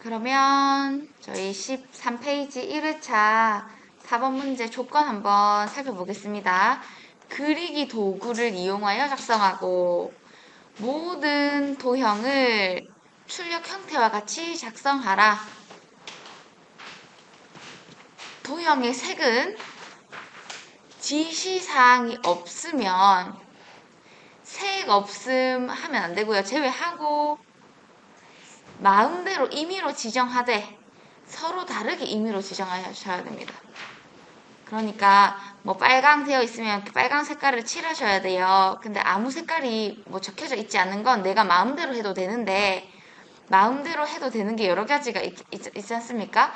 그러면 저희 13페이지 1회차 4번 문제 조건 한번 살펴보겠습니다. 그리기 도구를 이용하여 작성하고 모든 도형을 출력 형태와 같이 작성하라. 도형의 색은 지시사항이 없으면 색 없음 하면 안 되고요. 제외하고 마음대로 임의로 지정하되 서로 다르게 임의로 지정하셔야 됩니다. 그러니까 뭐 빨강 되어 있으면 빨강 색깔을 칠하셔야 돼요. 근데 아무 색깔이 뭐 적혀져 있지 않은 건 내가 마음대로 해도 되는데 마음대로 해도 되는 게 여러 가지가 있지 않습니까?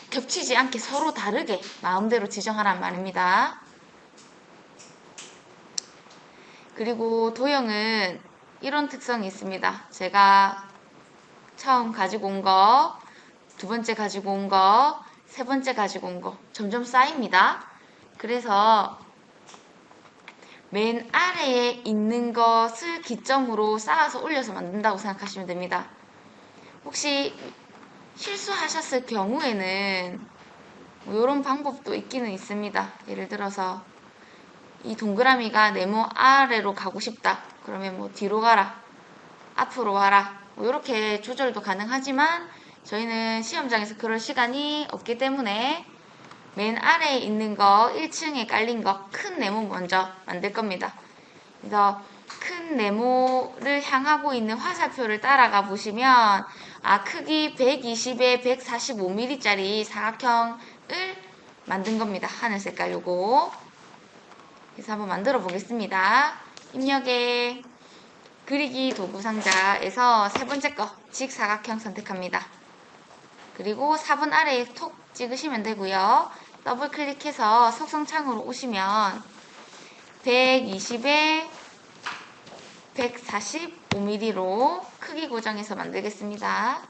겹치지 않게 서로 다르게 마음대로 지정하란 말입니다. 그리고 도형은 이런 특성이 있습니다. 제가 처음 가지고 온 거, 두 번째 가지고 온 거, 세 번째 가지고 온 거 점점 쌓입니다. 그래서 맨 아래에 있는 것을 기점으로 쌓아서 올려서 만든다고 생각하시면 됩니다. 혹시 실수하셨을 경우에는 뭐 이런 방법도 있기는 있습니다. 예를 들어서 이 동그라미가 네모 아래로 가고 싶다. 그러면 뭐 뒤로 가라, 앞으로 와라. 뭐 이렇게 조절도 가능하지만 저희는 시험장에서 그럴 시간이 없기 때문에 맨 아래에 있는 거 1층에 깔린 거 큰 네모 먼저 만들 겁니다. 그래서 큰 네모를 향하고 있는 화살표를 따라가 보시면 크기 120에 145mm 짜리 사각형을 만든 겁니다. 하늘 색깔 요거. 그래서 한번 만들어 보겠습니다. 입력에 그리기 도구 상자에서 세 번째 거 직사각형 선택합니다. 그리고 4번 아래에 톡 찍으시면 되고요. 더블 클릭해서 속성창으로 오시면 120에 145mm로 크기 고정해서 만들겠습니다.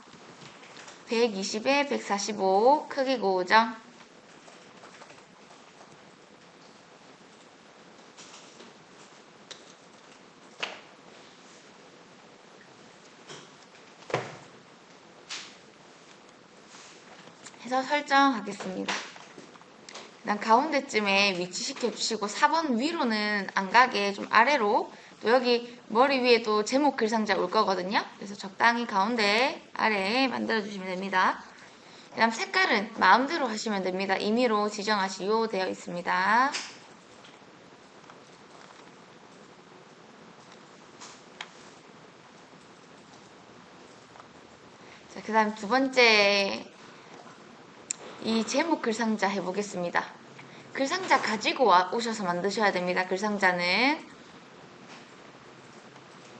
120에 145 크기 고정. 해서 설정하겠습니다. 그다음 가운데쯤에 위치시켜 주시고 4번 위로는 안 가게 좀 아래로, 또 여기 머리 위에도 제목 글상자 올 거거든요. 그래서 적당히 가운데 아래에 만들어 주시면 됩니다. 그 다음 색깔은 마음대로 하시면 됩니다. 임의로 지정하시오 되어 있습니다. 자, 그 다음 두 번째 이 제목 글상자 해보겠습니다. 글상자 가지고 오셔서 만드셔야 됩니다. 글상자는.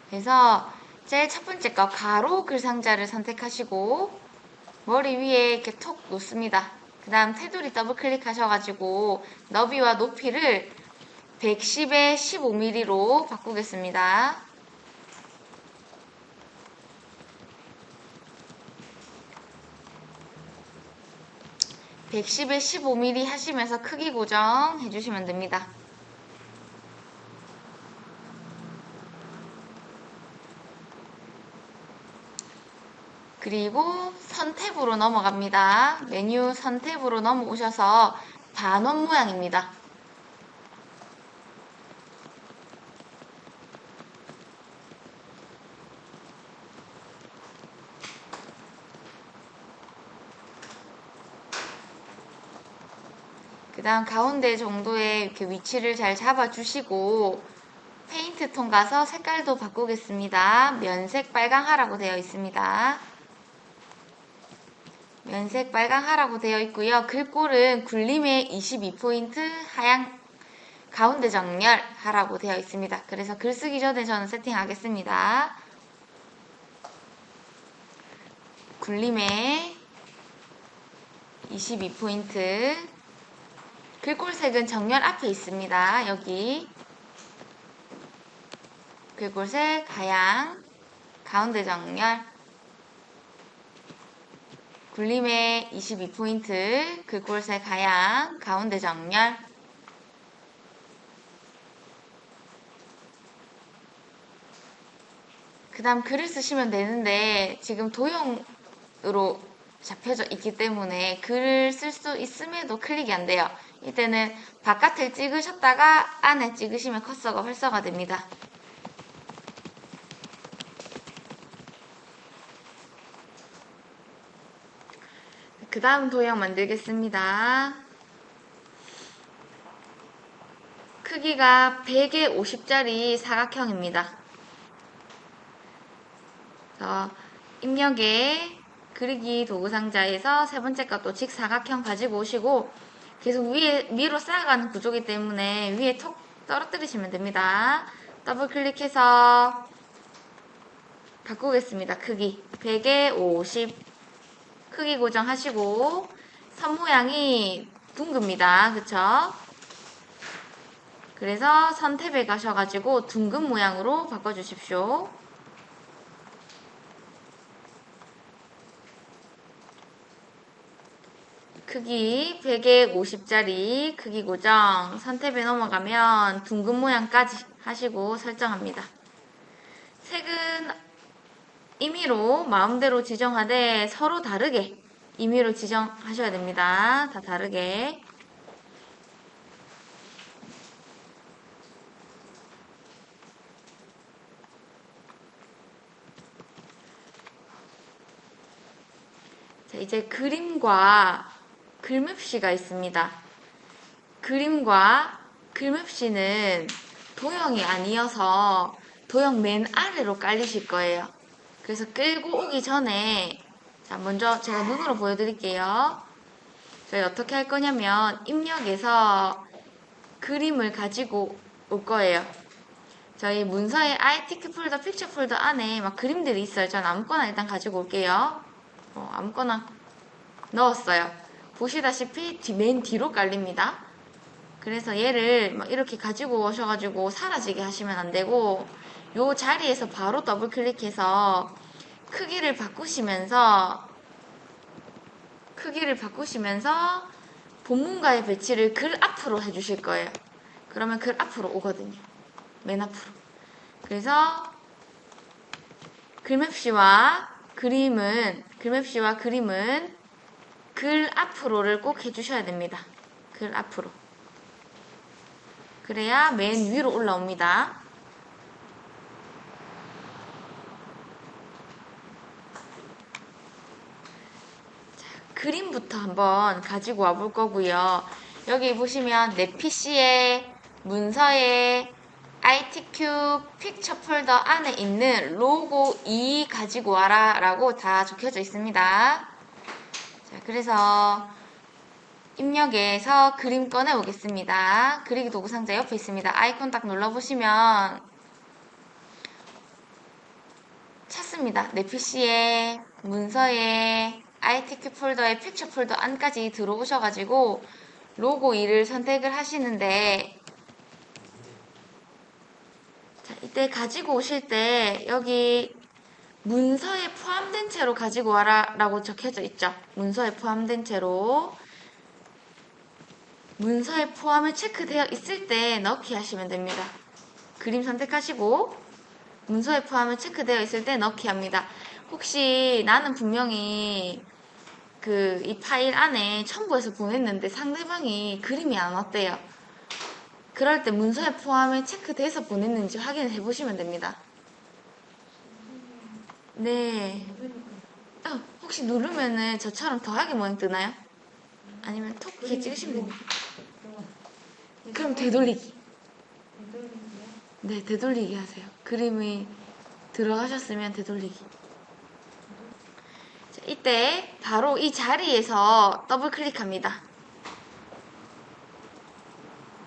그래서 제일 첫 번째 거 가로 글상자를 선택하시고 머리 위에 이렇게 톡 놓습니다. 그 다음 테두리 더블 클릭하셔가지고 너비와 높이를 110에 15mm로 바꾸겠습니다. 110에 15mm 하시면서 크기 고정 해주시면 됩니다. 그리고 선 탭으로 넘어갑니다. 메뉴 선 탭으로 넘어오셔서 반원 모양입니다. 그 다음 가운데 정도에 이렇게 위치를 잘 잡아주시고 페인트 톤 가서 색깔도 바꾸겠습니다. 면색 빨강하라고 되어 있습니다. 면색 빨강하라고 되어 있고요. 글꼴은 굴림의 22포인트 하향 가운데 정렬 하라고 되어 있습니다. 그래서 글 쓰기 전에 저는 세팅하겠습니다. 굴림의 22포인트 글꼴색은 정렬 앞에 있습니다. 여기 글꼴색 하향 가운데 정렬 굴림의 22포인트 글꼴색 하향 가운데 정렬 그 다음 글을 쓰시면 되는데 지금 도형으로 잡혀져 있기 때문에 글을 쓸 수 있음에도 클릭이 안 돼요. 이때는 바깥을 찍으셨다가 안에 찍으시면 커서가 활성화됩니다. 그 다음 도형 만들겠습니다. 크기가 100에 50짜리 사각형입니다. 입력에 그리기 도구상자에서 세 번째 것도 직사각형 가지고 오시고 계속 위로 쌓아가는 구조이기 때문에 위에 톡 떨어뜨리시면 됩니다. 더블 클릭해서 바꾸겠습니다. 크기 100에 50 크기 고정하시고 선 모양이 둥급니다. 그쵸? 그래서 선 탭에 가셔가지고 둥근 모양으로 바꿔주십시오. 크기 100에 50짜리 크기 고정, 선 탭에 넘어가면 둥근 모양까지 하시고 설정합니다. 색은 임의로 마음대로 지정하되 서로 다르게 임의로 지정하셔야 됩니다. 다 다르게. 자, 이제 그림과 글맵시가 있습니다. 그림과 글맵시는 도형이 아니어서 도형 맨 아래로 깔리실 거예요. 그래서 끌고 오기 전에 자, 먼저 제가 눈으로 보여드릴게요. 저희 어떻게 할 거냐면 입력에서 그림을 가지고 올 거예요. 저희 문서에 ITK 폴더, 픽처 폴더 안에 막 그림들이 있어요. 전 아무거나 일단 가지고 올게요. 아무거나 넣었어요. 보시다시피 맨 뒤로 깔립니다. 그래서 얘를 막 이렇게 가지고 오셔가지고 사라지게 하시면 안 되고 요 자리에서 바로 더블 클릭해서 크기를 바꾸시면서 본문가의 배치를 글 앞으로 해주실 거예요. 그러면 글 앞으로 오거든요. 맨 앞으로. 그래서 글맵시와 그림은 글 앞으로를 꼭 해주셔야 됩니다. 글 앞으로. 그래야 맨 위로 올라옵니다. 자, 그림부터 한번 가지고 와볼 거고요. 여기 보시면 내 PC에 문서에 ITQ 픽처 폴더 안에 있는 로고 2 가지고 와라 라고 다 적혀져 있습니다. 자, 그래서 입력에서 그림 꺼내 오겠습니다. 그리기 도구 상자 옆에 있습니다. 아이콘 딱 눌러보시면 찾습니다. 내 PC에 문서에 ITQ 폴더에 픽처 폴더 안까지 들어오셔가지고 로고 2를 선택을 하시는데 자, 이때 가지고 오실 때 여기 문서에 포함된 채로 가지고 와라 라고 적혀져 있죠. 문서에 포함된 채로 문서에 포함을 체크되어 있을 때 넣기 하시면 됩니다. 그림 선택하시고 문서에 포함을 체크되어 있을 때 넣기 합니다. 혹시 나는 분명히 이 파일 안에 첨부해서 보냈는데 상대방이 그림이 안 왔대요. 그럴 때 문서에 포함을 체크돼서 보냈는지 확인을 해보시면 됩니다. 네. 혹시 누르면은 저처럼 더하기 모양 뜨나요? 아니면 톡 이렇게 찍으시면 됩니다. 그럼 되돌리기. 네, 되돌리기 하세요. 그림이 들어가셨으면 되돌리기. 자, 이때 바로 이 자리에서 더블 클릭합니다.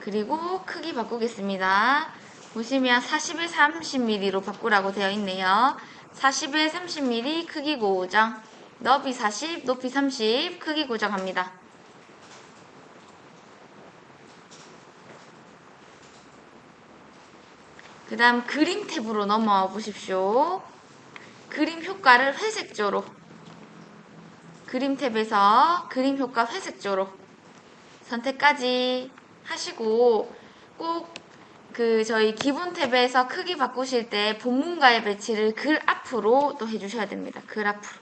그리고 크기 바꾸겠습니다. 보시면 40에 30mm로 바꾸라고 되어 있네요. 40에 30mm 크기 고정, 너비 40, 높이 30 크기 고정합니다. 그 다음 그림 탭으로 넘어와 보십시오. 그림 효과를 회색조로, 그림 탭에서 그림 효과 회색조로 선택까지 하시고 꼭 저희 기본 탭에서 크기 바꾸실 때 본문가의 배치를 글 앞으로 또 해주셔야 됩니다. 글 앞으로.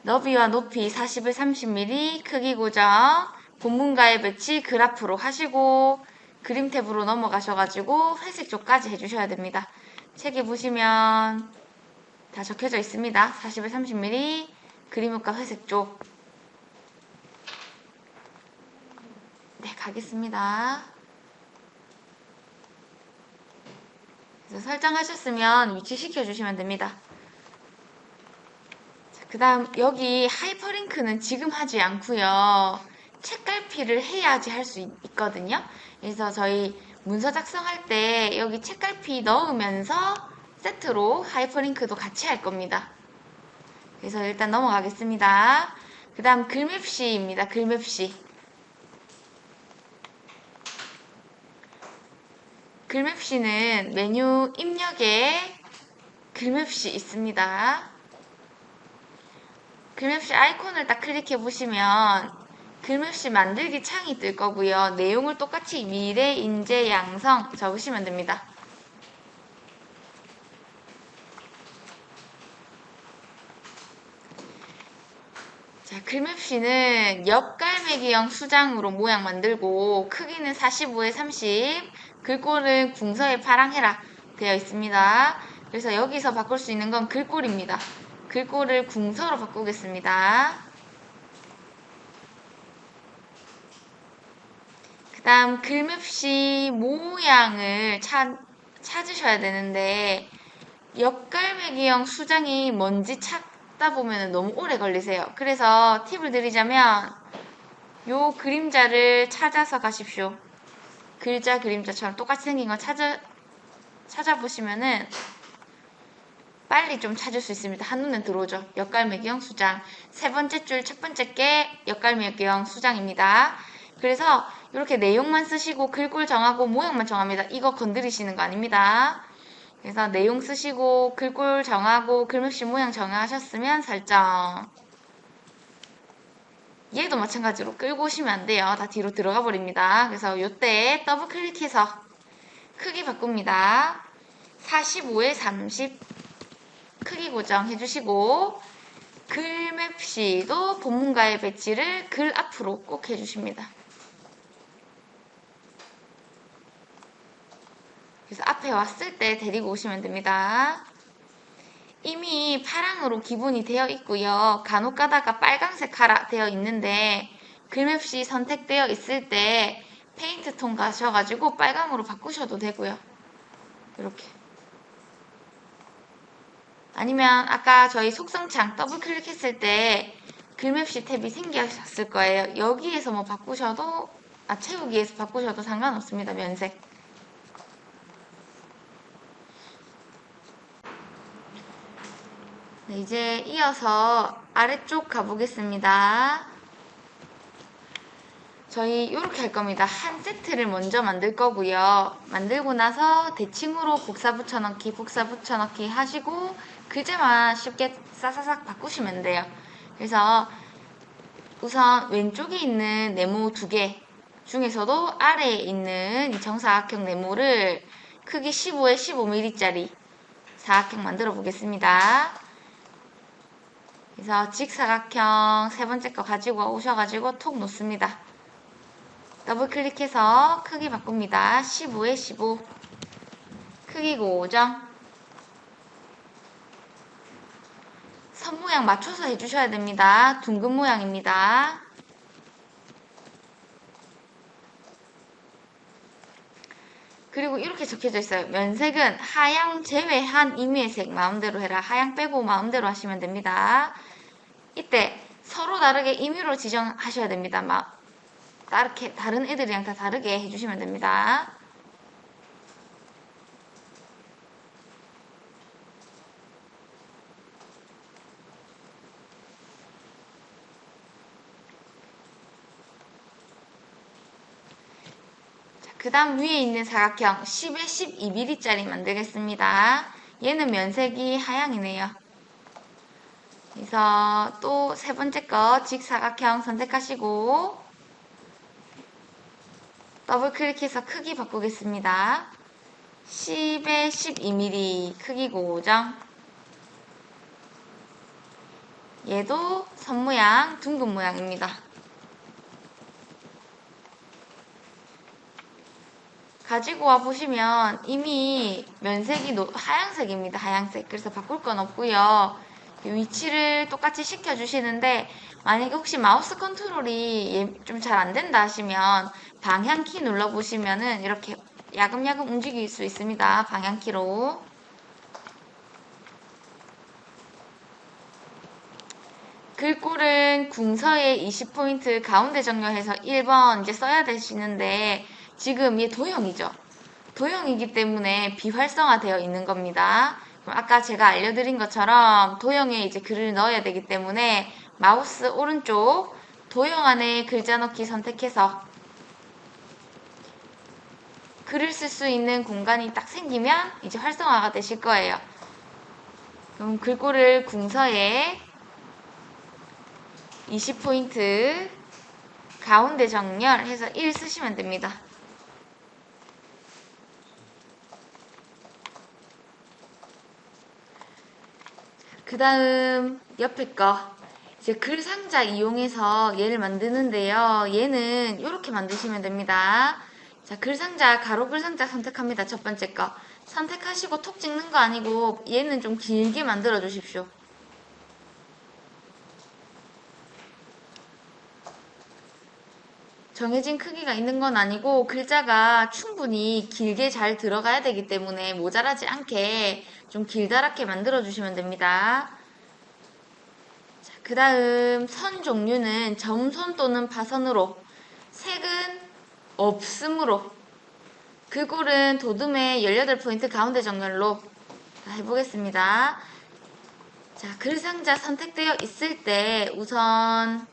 너비와 높이 40에 30mm, 크기 고정, 본문과의 배치 그래프로 하시고 그림 탭으로 넘어가셔가지고 회색 쪽까지 해주셔야 됩니다. 책에 보시면 다 적혀져 있습니다. 40에 30mm, 그림 효과 회색 쪽. 네, 가겠습니다. 그래서 설정하셨으면 위치 시켜주시면 됩니다. 그 다음 여기 하이퍼링크는 지금 하지 않고요. 책갈피를 해야지 할 수 있거든요. 그래서 저희 문서 작성할 때 여기 책갈피 넣으면서 세트로 하이퍼링크도 같이 할 겁니다. 그래서 일단 넘어가겠습니다. 그 다음 글맵시입니다. 글맵시. 글맵시는 메뉴 입력에 글맵시 있습니다. 글맵시 아이콘을 딱 클릭해 보시면 글맵시 만들기 창이 뜰 거고요. 내용을 똑같이 미래, 인재, 양성 적으시면 됩니다. 자, 글맵시는 옆갈매기형 수장으로 모양 만들고 크기는 45에 30, 글꼴은 궁서에 파랑해라 되어 있습니다. 그래서 여기서 바꿀 수 있는 건 글꼴입니다. 글꼴을 궁서로 바꾸겠습니다. 그 다음 글맵시 모양을 찾으셔야 되는데 옆갈매기형 수장이 뭔지 찾다 보면 너무 오래 걸리세요. 그래서 팁을 드리자면 요 그림자를 찾아서 가십시오. 글자 그림자처럼 똑같이 생긴 거 찾아보시면은 빨리 좀 찾을 수 있습니다. 한눈에 들어오죠. 옆갈매기형 수장. 세 번째 줄 첫 번째 게 옆갈매기형 수장입니다. 그래서 이렇게 내용만 쓰시고 글꼴 정하고 모양만 정합니다. 이거 건드리시는 거 아닙니다. 그래서 내용 쓰시고 글꼴 정하고 글맵시 모양 정하셨으면 설정. 얘도 마찬가지로 끌고 오시면 안 돼요. 다 뒤로 들어가 버립니다. 그래서 이때 더블 클릭해서 크기 바꿉니다. 45에 30 크기 고정해 주시고 글맵시도 본문과의 배치를 글 앞으로 꼭 해주십니다. 그래서 앞에 왔을 때 데리고 오시면 됩니다. 이미 파랑으로 기본이 되어 있고요. 간혹 가다가 빨강색 하라 되어 있는데 글맵시 선택되어 있을 때 페인트 톤 가셔가지고 빨강으로 바꾸셔도 되고요. 이렇게. 아니면 아까 저희 속성창 더블 클릭했을 때 글맵시 탭이 생겼을 거예요. 여기에서 뭐 바꾸셔도 채우기에서 바꾸셔도 상관없습니다. 면색. 네, 이제 이어서 아래쪽 가보겠습니다. 저희 이렇게 할 겁니다. 한 세트를 먼저 만들 거고요. 만들고 나서 대칭으로 복사 붙여넣기, 복사 붙여넣기 하시고 글자만 쉽게 싸사삭 바꾸시면 돼요. 그래서 우선 왼쪽에 있는 네모 두 개 중에서도 아래에 있는 이 정사각형 네모를 크기 15에 15mm짜리 사각형 만들어 보겠습니다. 그래서 직사각형 세 번째 거 가지고 오셔가지고 톡 놓습니다. 더블 클릭해서 크기 바꿉니다. 15에 15 크기 고정. 선 모양 맞춰서 해주셔야 됩니다. 둥근 모양입니다. 그리고 이렇게 적혀져 있어요. 면색은 하양 제외한 임의의 색 마음대로 해라. 하양 빼고 마음대로 하시면 됩니다. 이때 서로 다르게 임의로 지정하셔야 됩니다. 다른 애들이랑 다 다르게 해주시면 됩니다. 그 다음 위에 있는 사각형 10에 12mm짜리 만들겠습니다. 얘는 면색이 하양이네요. 그래서 또 세 번째 거 직사각형 선택하시고 더블 클릭해서 크기 바꾸겠습니다. 10에 12mm 크기 고정. 얘도 선 모양, 둥근 모양입니다. 가지고 와 보시면 이미 면색이 하얀색입니다. 하얀색. 그래서 바꿀 건 없고요. 위치를 똑같이 시켜주시는데 만약에 혹시 마우스 컨트롤이 좀 잘 안 된다 하시면 방향키 눌러보시면은 이렇게 야금야금 움직일 수 있습니다. 방향키로. 글꼴은 궁서에 20포인트 가운데 정렬해서 1번 이제 써야 되시는데 지금 얘 도형이죠. 도형이기 때문에 비활성화되어 있는 겁니다. 그럼 아까 제가 알려드린 것처럼 도형에 이제 글을 넣어야 되기 때문에 마우스 오른쪽 도형 안에 글자 넣기 선택해서 글을 쓸 수 있는 공간이 딱 생기면 이제 활성화가 되실 거예요. 그럼 글꼴을 궁서에 20포인트 가운데 정렬해서 1 쓰시면 됩니다. 그 다음 옆에 거 이제 글 상자 이용해서 얘를 만드는데요. 얘는 이렇게 만드시면 됩니다. 자, 글 상자, 가로 글 상자 선택합니다. 첫 번째 거. 선택하시고 톡 찍는 거 아니고 얘는 좀 길게 만들어 주십시오. 정해진 크기가 있는 건 아니고 글자가 충분히 길게 잘 들어가야 되기 때문에 모자라지 않게 좀 길다랗게 만들어 주시면 됩니다. 그 다음 선 종류는 점선 또는 파선으로, 색은 없음으로, 글꼴은 도둠의 18포인트 가운데 정렬로 해보겠습니다. 자, 글상자 선택되어 있을 때 우선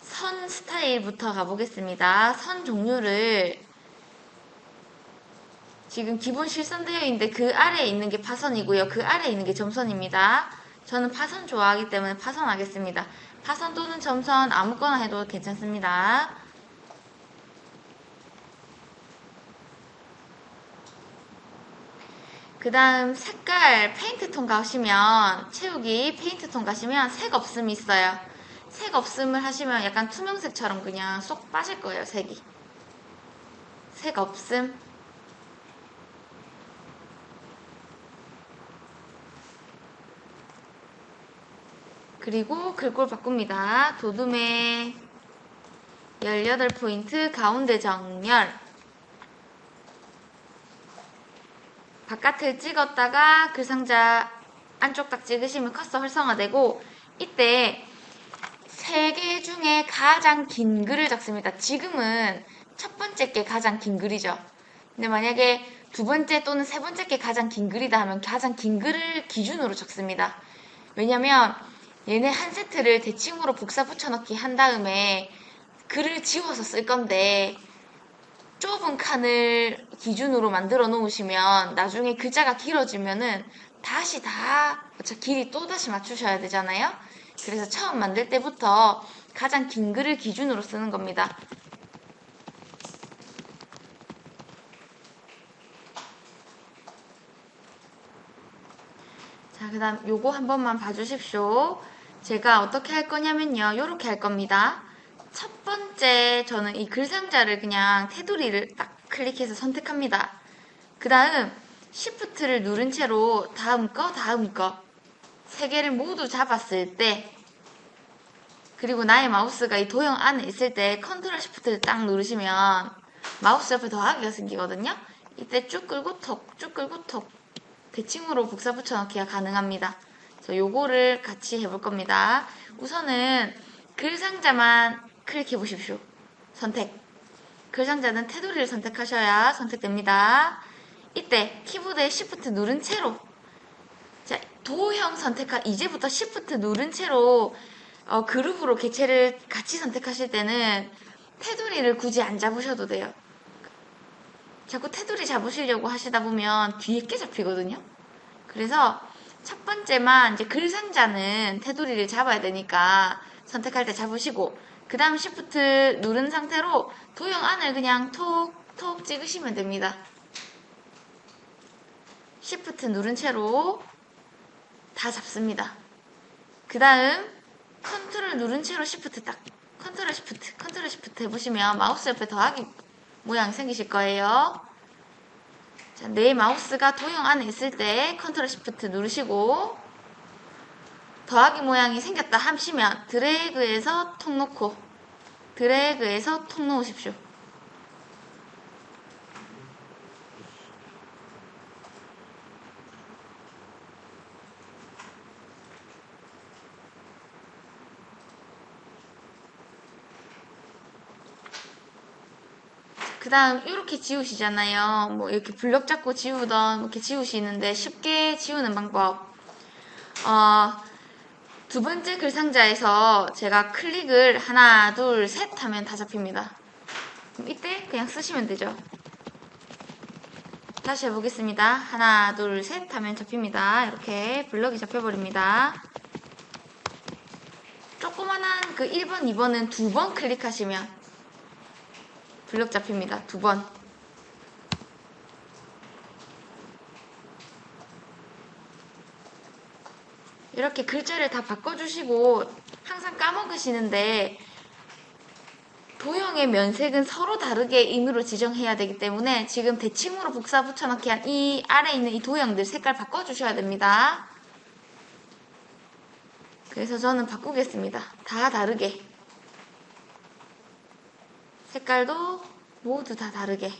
선 스타일부터 가보겠습니다. 선 종류를 지금 기본 실선되어 있는데 그 아래에 있는 게 파선이고요. 그 아래에 있는 게 점선입니다. 저는 파선 좋아하기 때문에 파선 하겠습니다. 파선 또는 점선 아무거나 해도 괜찮습니다. 그 다음 색깔 페인트톤 가시면 채우기 페인트톤 가시면 색 없음 있어요. 색 없음을 하시면 약간 투명색처럼 그냥 쏙 빠질 거예요. 색이. 색 없음. 그리고 글꼴 바꿉니다. 도둠의 18포인트 가운데 정렬. 바깥을 찍었다가 글상자 안쪽 딱 찍으시면 커서 활성화되고 이때 3개 중에 가장 긴 글을 적습니다. 지금은 첫 번째 게 가장 긴 글이죠. 근데 만약에 두 번째 또는 세 번째 게 가장 긴 글이다 하면 가장 긴 글을 기준으로 적습니다. 왜냐면 얘네 한 세트를 대칭으로 복사 붙여넣기 한 다음에 글을 지워서 쓸 건데 좁은 칸을 기준으로 만들어 놓으시면 나중에 글자가 길어지면은 다시 길이 또 다시 맞추셔야 되잖아요. 그래서 처음 만들 때부터 가장 긴 글을 기준으로 쓰는 겁니다. 자, 그 다음 요거 한 번만 봐주십시오. 제가 어떻게 할 거냐면요. 요렇게 할 겁니다. 첫 번째 저는 이 글상자를 그냥 테두리를 딱 클릭해서 선택합니다. 그 다음 Shift를 누른 채로 다음 거 세 개를 모두 잡았을 때 그리고 나의 마우스가 이 도형 안에 있을 때 컨트롤 Shift를 딱 누르시면 마우스 옆에 더하기가 생기거든요. 이때 쭉 끌고 톡 대칭으로 복사 붙여넣기가 가능합니다. 그래서 요거를 같이 해볼 겁니다. 우선은 글상자만 클릭해 보십시오. 선택. 글상자는 테두리를 선택하셔야 선택됩니다. 이때 키보드에 Shift 누른 채로 자, 도형 이제부터 Shift 누른 채로 그룹으로 개체를 같이 선택하실 때는 테두리를 굳이 안 잡으셔도 돼요. 자꾸 테두리 잡으시려고 하시다 보면 뒤에 게 잡히거든요. 그래서 첫 번째만 이제 글상자는 테두리를 잡아야 되니까 선택할 때 잡으시고 그 다음 Shift 누른 상태로 도형 안을 그냥 톡 찍으시면 됩니다. Shift 누른 채로 다 잡습니다. 그 다음 컨트롤 누른 채로 시프트 딱 컨트롤 시프트 해보시면 마우스 옆에 더하기 모양이 생기실 거예요. 자, 내 마우스가 도형 안에 있을 때 컨트롤 시프트 누르시고 더하기 모양이 생겼다 하시면 드래그해서 톡 놓고 드래그해서 톡 놓으십시오. 그 다음 이렇게 지우시잖아요. 뭐 이렇게 블럭 잡고 지우던 이렇게 지우시는데 쉽게 지우는 방법. 두 번째 글 상자에서 제가 클릭을 하나, 둘, 셋 하면 다 잡힙니다. 그럼 이때 그냥 쓰시면 되죠. 다시 해보겠습니다. 하나, 둘, 셋 하면 잡힙니다. 이렇게 블럭이 잡혀버립니다. 조그만한 그 1번, 2번은 두 번 클릭하시면 블럭 잡힙니다. 두 번. 이렇게 글자를 다 바꿔주시고 항상 까먹으시는데 도형의 면색은 서로 다르게 임의로 지정해야 되기 때문에 지금 대칭으로 복사 붙여넣기 한 이 아래에 있는 이 도형들 색깔 바꿔주셔야 됩니다. 그래서 저는 바꾸겠습니다. 다 다르게. 색깔도 모두 다 다르게.